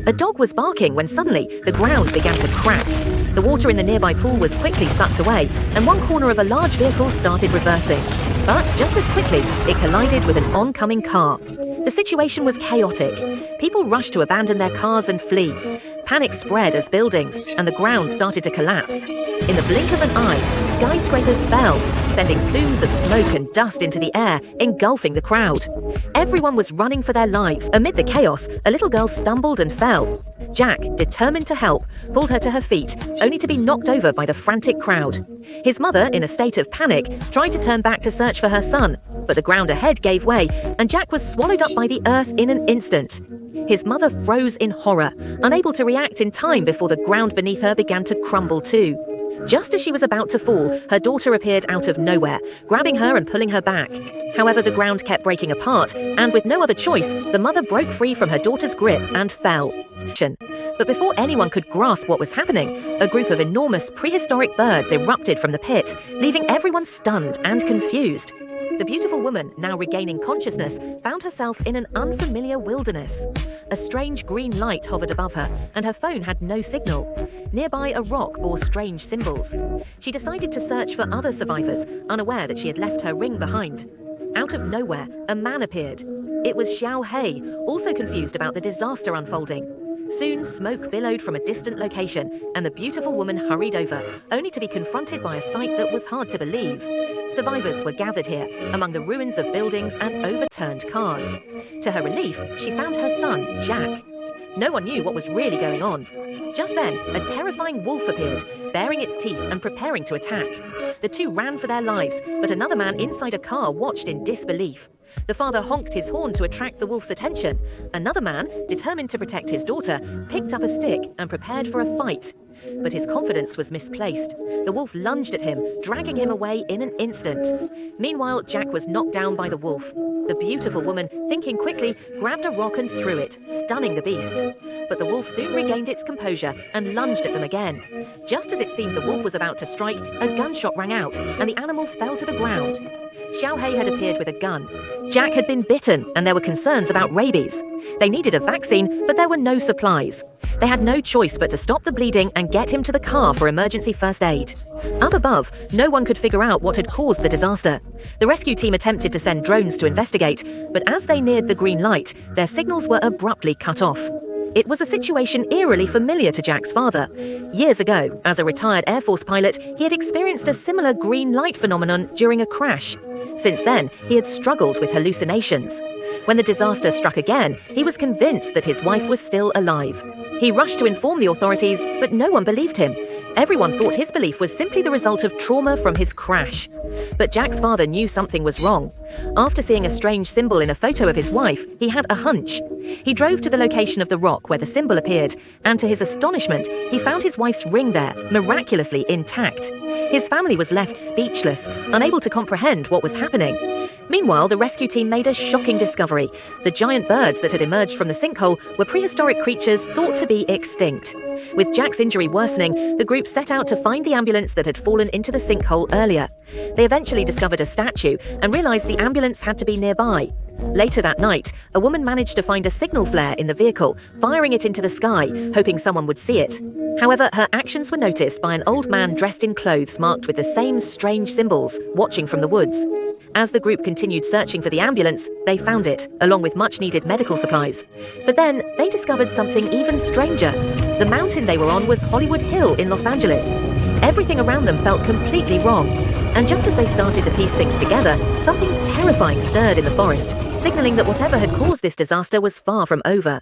A dog was barking when suddenly the ground began to crack. The water in the nearby pool was quickly sucked away, and one corner of a large vehicle started reversing. But just as quickly, it collided with an oncoming car. The situation was chaotic. People rushed to abandon their cars and flee. Panic spread as buildings and the ground started to collapse. In the blink of an eye, skyscrapers fell, sending plumes of smoke and dust into the air, engulfing the crowd. Everyone was running for their lives. Amid the chaos, a little girl stumbled and fell. Jack, determined to help, pulled her to her feet, only to be knocked over by the frantic crowd. His mother, in a state of panic, tried to turn back to search for her son, but the ground ahead gave way, and Jack was swallowed up by the earth in an instant. His mother froze in horror, unable to react in time before the ground beneath her began to crumble too. Just as she was about to fall, her daughter appeared out of nowhere, grabbing her and pulling her back. However, the ground kept breaking apart, and with no other choice, the mother broke free from her daughter's grip and fell. But before anyone could grasp what was happening, a group of enormous prehistoric birds erupted from the pit, leaving everyone stunned and confused. The beautiful woman, now regaining consciousness, found herself in an unfamiliar wilderness. A strange green light hovered above her, and her phone had no signal. Nearby, a rock bore strange symbols. She decided to search for other survivors, unaware that she had left her ring behind. Out of nowhere, a man appeared. It was Xiao Hei, also confused about the disaster unfolding. Soon, smoke billowed from a distant location, and the beautiful woman hurried over, only to be confronted by a sight that was hard to believe. Survivors were gathered here, among the ruins of buildings and overturned cars. To her relief, she found her son, Jack. No one knew what was really going on. Just then, a terrifying wolf appeared, baring its teeth and preparing to attack. The two ran for their lives, but another man inside a car watched in disbelief. The father honked his horn to attract the wolf's attention. Another man, determined to protect his daughter, picked up a stick and prepared for a fight. But his confidence was misplaced. The wolf lunged at him, dragging him away in an instant. Meanwhile, Jack was knocked down by the wolf. The beautiful woman, thinking quickly, grabbed a rock and threw it, stunning the beast. But the wolf soon regained its composure and lunged at them again. Just as it seemed the wolf was about to strike, a gunshot rang out, and the animal fell to the ground. Xiao Hei had appeared with a gun. Jack had been bitten, and there were concerns about rabies. They needed a vaccine, but there were no supplies. They had no choice but to stop the bleeding and get him to the car for emergency first aid. Up above, no one could figure out what had caused the disaster. The rescue team attempted to send drones to investigate, but as they neared the green light, their signals were abruptly cut off. It was a situation eerily familiar to Jack's father. Years ago, as a retired Air Force pilot, he had experienced a similar green light phenomenon during a crash. Since then, he had struggled with hallucinations. When the disaster struck again, he was convinced that his wife was still alive. He rushed to inform the authorities, but no one believed him. Everyone thought his belief was simply the result of trauma from his crash. But Jack's father knew something was wrong. After seeing a strange symbol in a photo of his wife, he had a hunch. He drove to the location of the rock where the symbol appeared, and to his astonishment, he found his wife's ring there, miraculously intact. His family was left speechless, unable to comprehend what was happening. Meanwhile, the rescue team made a shocking discovery. The giant birds that had emerged from the sinkhole were prehistoric creatures thought to be extinct. With Jack's injury worsening, the group set out to find the ambulance that had fallen into the sinkhole earlier. They eventually discovered a statue and realized the ambulance had to be nearby. Later that night, a woman managed to find a signal flare in the vehicle, firing it into the sky, hoping someone would see it. However, her actions were noticed by an old man dressed in clothes marked with the same strange symbols, watching from the woods. As the group continued searching for the ambulance, they found it, along with much-needed medical supplies. But then, they discovered something even stranger. The mountain they were on was Hollywood Hill in Los Angeles. Everything around them felt completely wrong. And just as they started to piece things together, something terrifying stirred in the forest, signaling that whatever had caused this disaster was far from over.